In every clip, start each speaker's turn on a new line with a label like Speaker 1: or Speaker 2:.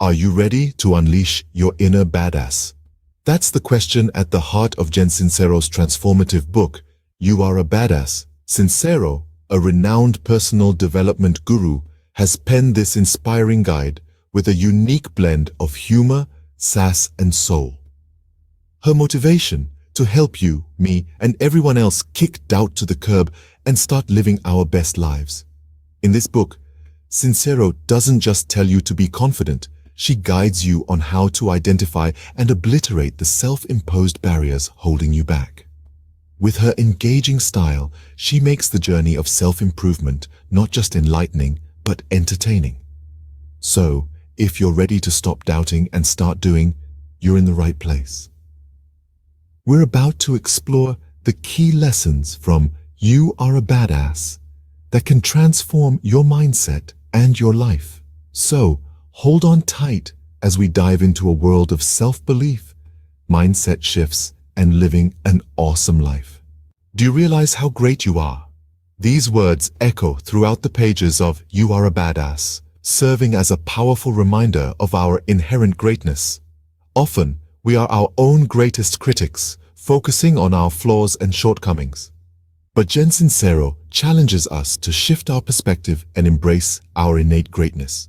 Speaker 1: Are you ready to unleash your inner badass? That's the question at the heart of Sincero's transformative book, You Are a Badass. Sincero, a renowned personal development guru, has penned this inspiring guide with a unique blend of humor, sass, and soul. Her motivation: to help you, me, and everyone else kick doubt to the curb and start living our best lives. In this book, Sincero doesn't just tell you to be confident, she guides you on how to identify and obliterate the self-imposed barriers holding you back. With her engaging style, she makes the journey of self-improvement not just enlightening, but entertaining. So, if you're ready to stop doubting and start doing, you're in the right place. We're about to explore the key lessons from You Are a Badass that can transform your mindset and your life. So, hold on tight as we dive into a world of self-belief, mindset shifts, and living an awesome life. Do you realize how great you are? These words echo throughout the pages of You Are a Badass, serving as a powerful reminder of our inherent greatness. Often, we are our own greatest critics, focusing on our flaws and shortcomings. But Sincero challenges us to shift our perspective and embrace our innate greatness.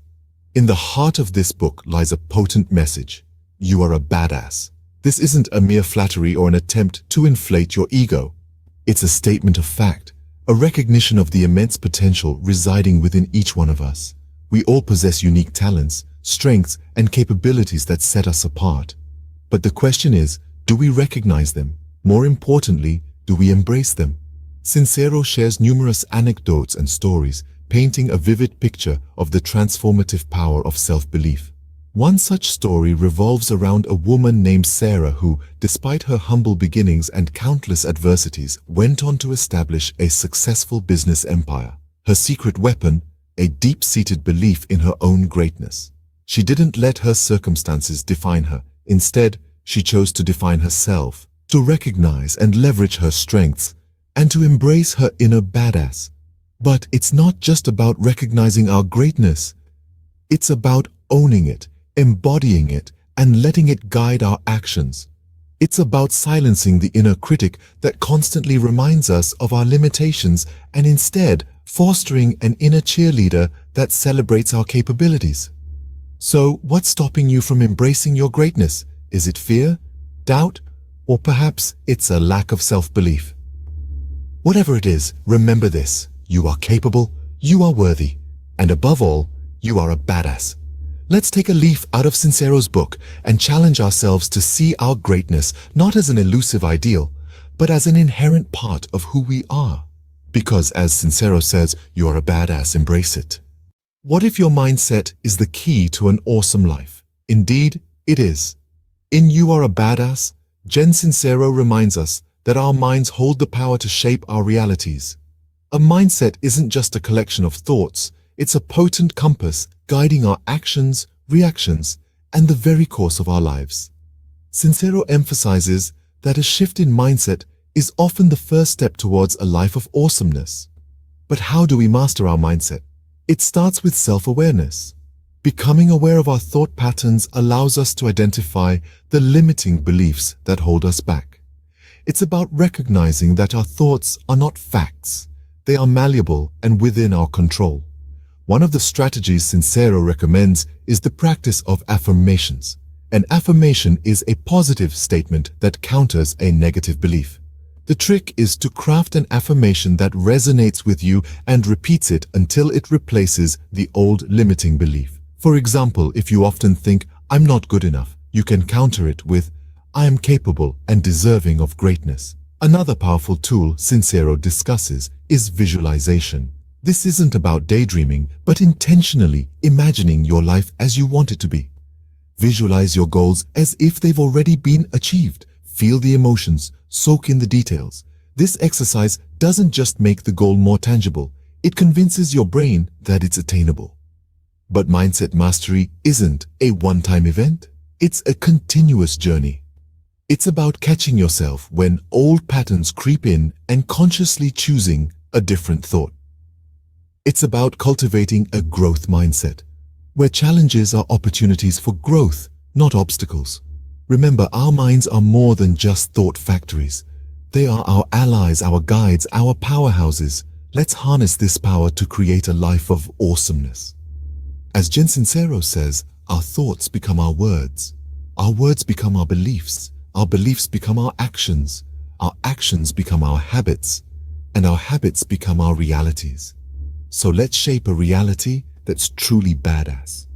Speaker 1: In the heart of this book lies a potent message. You are a badass. This isn't a mere flattery or an attempt to inflate your ego. It's a statement of fact, a recognition of the immense potential residing within each one of us. We all possess unique talents, strengths, and capabilities that set us apart. But the question is, do we recognize them? More importantly, do we embrace them? Sincero shares numerous anecdotes and stories, painting a vivid picture of the transformative power of self-belief. One such story revolves around a woman named Sarah who, despite her humble beginnings and countless adversities, went on to establish a successful business empire. Her secret weapon: a deep-seated belief in her own greatness. She didn't let her circumstances define her. Instead, she chose to define herself, to recognize and leverage her strengths, and to embrace her inner badass. But it's not just about recognizing our greatness. It's about owning it, embodying it, and letting it guide our actions. It's about silencing the inner critic that constantly reminds us of our limitations and instead fostering an inner cheerleader that celebrates our capabilities. So, what's stopping you from embracing your greatness? Is it fear, doubt, or perhaps it's a lack of self-belief? Whatever it is, remember this: you are capable, you are worthy, and above all, you are a badass. Let's take a leaf out of Sincero's book and challenge ourselves to see our greatness not as an elusive ideal, but as an inherent part of who we are. Because as Sincero says, you are a badass, embrace it. What if your mindset is the key to an awesome life? Indeed, it is. In You Are a Badass, Sincero reminds us that our minds hold the power to shape our realities. A mindset isn't just a collection of thoughts, it's a potent compass guiding our actions, reactions, and the very course of our lives. Sincero emphasizes that a shift in mindset is often the first step towards a life of awesomeness. But how do we master our mindset? It starts with self-awareness. Becoming aware of our thought patterns allows us to identify the limiting beliefs that hold us back. It's about recognizing that our thoughts are not facts. They are malleable and within our control. One of the strategies Sincero recommends is the practice of affirmations. An affirmation is a positive statement that counters a negative belief. The trick is to craft an affirmation that resonates with you and repeats it until it replaces the old limiting belief. For example, if you often think, "I'm not good enough," you can counter it with, "I am capable and deserving of greatness." Another powerful tool Sincero discusses is visualization. This isn't about daydreaming, but intentionally imagining your life as you want it to be. Visualize your goals as if they've already been achieved. Feel the emotions, soak in the details. This exercise doesn't just make the goal more tangible, it convinces your brain that it's attainable. But mindset mastery isn't a one-time event. It's a continuous journey. It's about catching yourself when old patterns creep in and consciously choosing a different thought. It's about cultivating a growth mindset, where challenges are opportunities for growth, not obstacles. Remember, our minds are more than just thought factories. They are our allies, our guides, our powerhouses. Let's harness this power to create a life of awesomeness. As Sincero says, our thoughts become our words become our beliefs become our actions become our habits, and our habits become our realities. So let's shape a reality that's truly badass.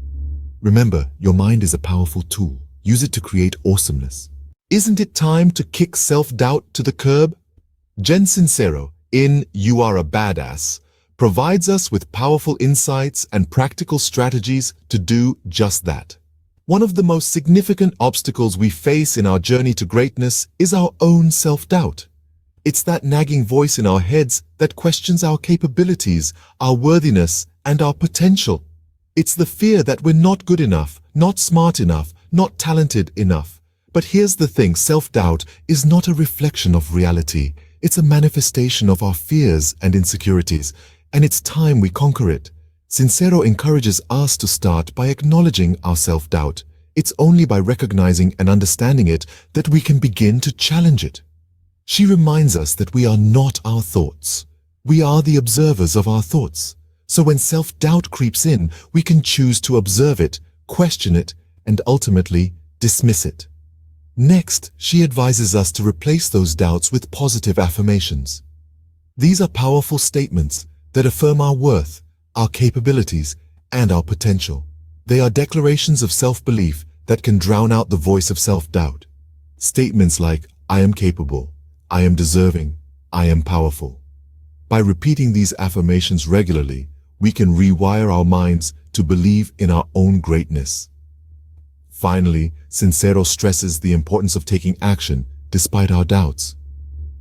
Speaker 1: Remember, your mind is a powerful tool. Use it to create awesomeness. Isn't it time to kick self-doubt to the curb? Sincero, in You Are a Badass, provides us with powerful insights and practical strategies to do just that. One of the most significant obstacles we face in our journey to greatness is our own self-doubt. It's that nagging voice in our heads that questions our capabilities, our worthiness, and our potential. It's the fear that we're not good enough, not smart enough, not talented enough. But here's the thing, self-doubt is not a reflection of reality. It's a manifestation of our fears and insecurities, and it's time we conquer it. Sincero encourages us to start by acknowledging our self-doubt. It's only by recognizing and understanding it that we can begin to challenge it. She reminds us that we are not our thoughts. We are the observers of our thoughts. So when self-doubt creeps in, we can choose to observe it, question it, and ultimately dismiss it. Next, she advises us to replace those doubts with positive affirmations. These are powerful statements that affirm our worth, our capabilities, and our potential. They are declarations of self-belief that can drown out the voice of self-doubt. Statements like, I am capable, I am deserving, I am powerful. By repeating these affirmations regularly, we can rewire our minds to believe in our own greatness. Finally, Sincero stresses the importance of taking action despite our doubts.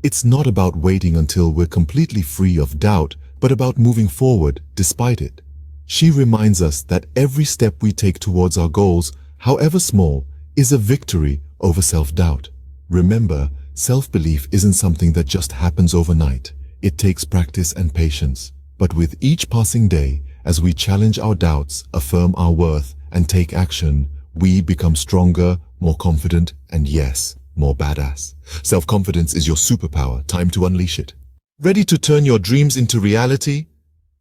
Speaker 1: It's not about waiting until we're completely free of doubt, but about moving forward despite it. She reminds us that every step we take towards our goals, however small, is a victory over self-doubt. Remember, self-belief isn't something that just happens overnight. It takes practice and patience. But with each passing day, as we challenge our doubts, affirm our worth, and take action, we become stronger, more confident, and yes, more badass. Self-confidence is your superpower. Time to unleash it. Ready to turn your dreams into reality?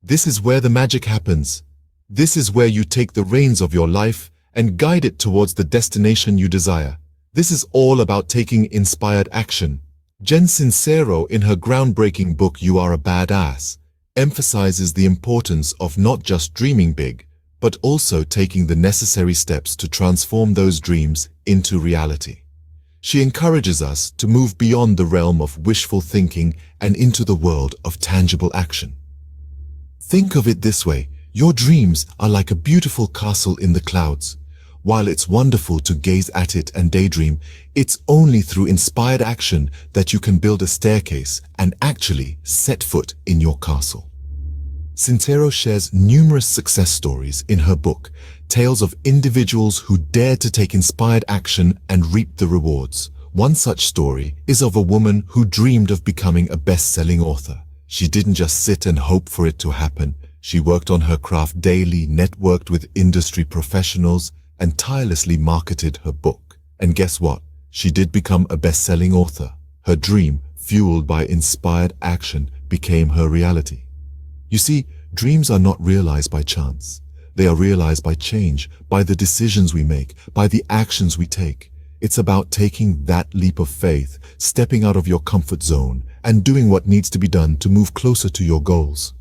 Speaker 1: This is where the magic happens. This is where you take the reins of your life and guide it towards the destination you desire. This is all about taking inspired action. Sincero, in her groundbreaking book You Are a Badass, emphasizes the importance of not just dreaming big, but also taking the necessary steps to transform those dreams into reality. She encourages us to move beyond the realm of wishful thinking and into the world of tangible action. Think of it this way: your dreams are like a beautiful castle in the clouds. While it's wonderful to gaze at it and daydream, it's only through inspired action that you can build a staircase and actually set foot in your castle. Sincero shares numerous success stories in her book, tales of individuals who dared to take inspired action and reap the rewards. One such story is of a woman who dreamed of becoming a best-selling author. She didn't just sit and hope for it to happen. She worked on her craft daily, networked with industry professionals, and tirelessly marketed her book. And guess what? She did become a best-selling author. Her dream, fueled by inspired action, became her reality. You see, dreams are not realized by chance. They are realized by change, by the decisions we make, by the actions we take. It's about taking that leap of faith, stepping out of your comfort zone, and doing what needs to be done to move closer to your goals.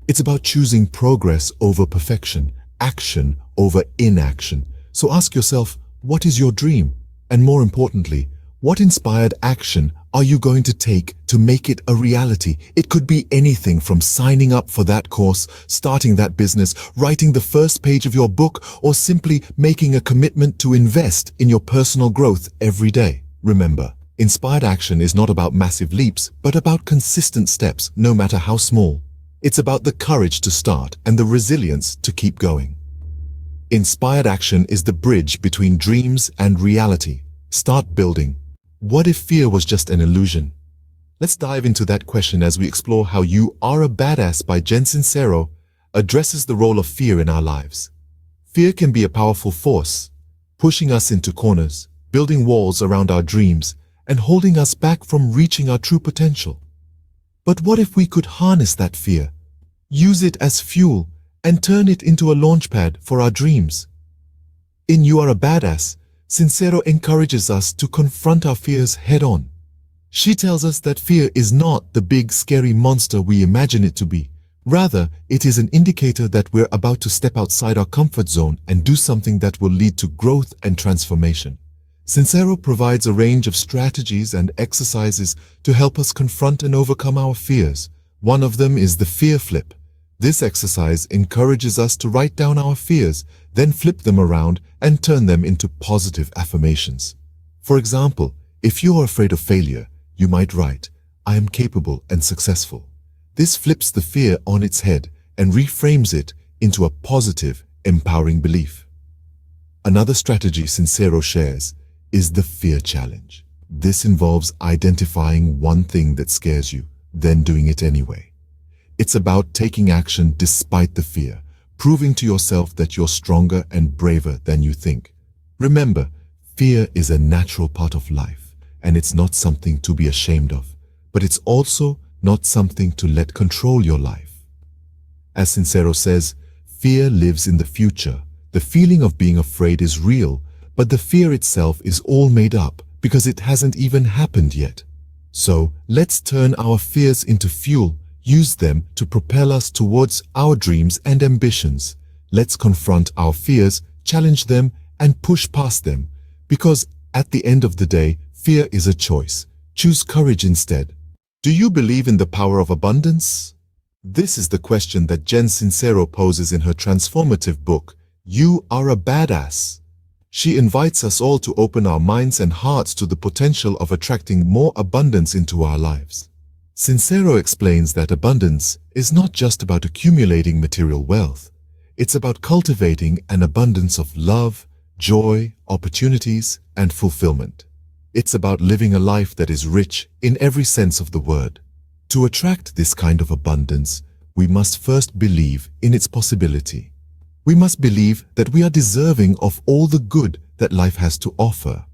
Speaker 1: It's about choosing progress over perfection, action over inaction. So ask yourself, what is your dream? And more importantly, what inspired action are you going to take to make it a reality? It could be anything from signing up for that course, starting that business, writing the first page of your book, or simply making a commitment to invest in your personal growth every day. Remember, inspired action is not about massive leaps, but about consistent steps, no matter how small. It's about the courage to start and the resilience to keep going. Inspired action is the bridge between dreams and reality. Start building. What if fear was just an illusion? Let's dive into that question as we explore how You Are a Badass by Sincero addresses the role of fear in our lives. Fear can be a powerful force, pushing us into corners, building walls around our dreams, and holding us back from reaching our true potential. But what if we could harness that fear, use it as fuel, and turn it into a launchpad for our dreams? In You Are a Badass, Sincero encourages us to confront our fears head-on. She tells us that fear is not the big, scary monster we imagine it to be. Rather, it is an indicator that we're about to step outside our comfort zone and do something that will lead to growth and transformation. Sincero provides a range of strategies and exercises to help us confront and overcome our fears. One of them is the fear flip. This exercise encourages us to write down our fears, then flip them around and turn them into positive affirmations. For example, if you are afraid of failure, you might write, "I am capable and successful." This flips the fear on its head and reframes it into a positive, empowering belief. Another strategy Sincero shares is the fear challenge. This involves identifying one thing that scares you, then doing it anyway. It's about taking action despite the fear, proving to yourself that you're stronger and braver than you think. Remember, fear is a natural part of life, and it's not something to be ashamed of, but it's also not something to let control your life. As Sincero says, fear lives in the future. The feeling of being afraid is real, but the fear itself is all made up because it hasn't even happened yet. So let's turn our fears into fuel, use them to propel us towards our dreams and ambitions. Let's confront our fears, challenge them, and push past them. Because at the end of the day, fear is a choice. Choose courage instead. Do you believe in the power of abundance? This is the question that Jen Sincero poses in her transformative book, You Are a Badass. She invites us all to open our minds and hearts to the potential of attracting more abundance into our lives. Sincero explains that abundance is not just about accumulating material wealth. It's about cultivating an abundance of love, joy, opportunities, and fulfillment. It's about living a life that is rich in every sense of the word. To attract this kind of abundance, we must first believe in its possibility. We must believe that we are deserving of all the good that life has to offer.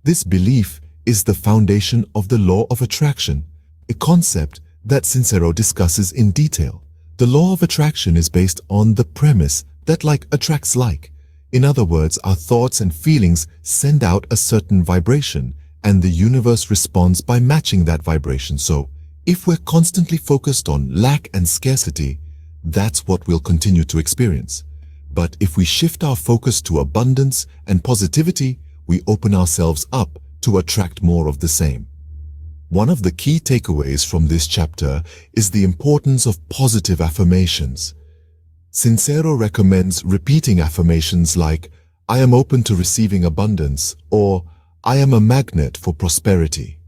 Speaker 1: This belief is the foundation of the law of attraction, a concept that Sincero discusses in detail. The law of attraction is based on the premise that like attracts like. In other words, our thoughts and feelings send out a certain vibration, and the universe responds by matching that vibration. So, if we're constantly focused on lack and scarcity, that's what we'll continue to experience. But if we shift our focus to abundance and positivity, we open ourselves up to attract more of the same. One of the key takeaways from this chapter is the importance of positive affirmations. Sincero recommends repeating affirmations like, "I am open to receiving abundance," or "I am a magnet for prosperity."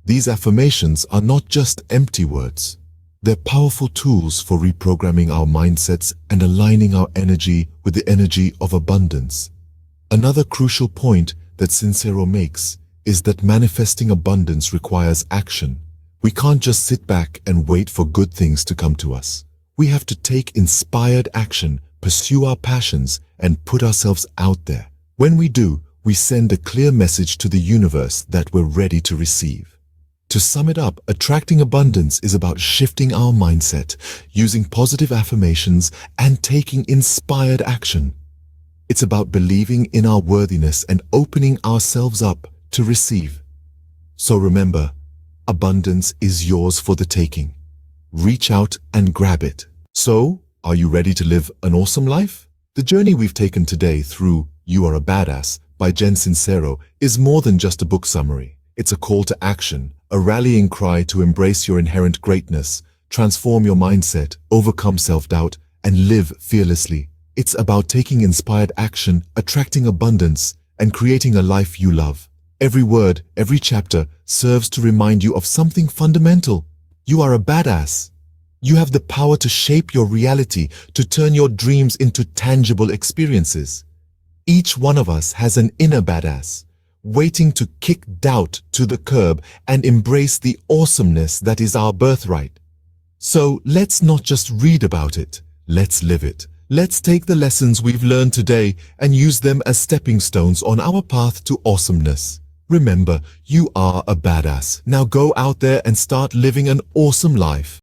Speaker 1: These affirmations are not just empty words. They're powerful tools for reprogramming our mindsets and aligning our energy with the energy of abundance. Another crucial point that Sincero makes is that manifesting abundance requires action. We can't just sit back and wait for good things to come to us. We have to take inspired action, pursue our passions, and put ourselves out there. When we do, we send a clear message to the universe that we're ready to receive. To sum it up, attracting abundance is about shifting our mindset, using positive affirmations, and taking inspired action. It's about believing in our worthiness and opening ourselves up to receive. So remember, abundance is yours for the taking. Reach out and grab it. So, are you ready to live an awesome life? The journey we've taken today through You Are a Badass by Jen Sincero is more than just a book summary. It's a call to action, a rallying cry to embrace your inherent greatness, transform your mindset, overcome self-doubt, and live fearlessly. It's about taking inspired action, attracting abundance, and creating a life you love. Every word, every chapter serves to remind you of something fundamental. You are a badass. You have the power to shape your reality, to turn your dreams into tangible experiences. Each one of us has an inner badass, waiting to kick doubt to the curb and embrace the awesomeness that is our birthright. So let's not just read about it, let's live it. Let's take the lessons we've learned today and use them as stepping stones on our path to awesomeness. Remember, you are a badass. Now go out there and start living an awesome life.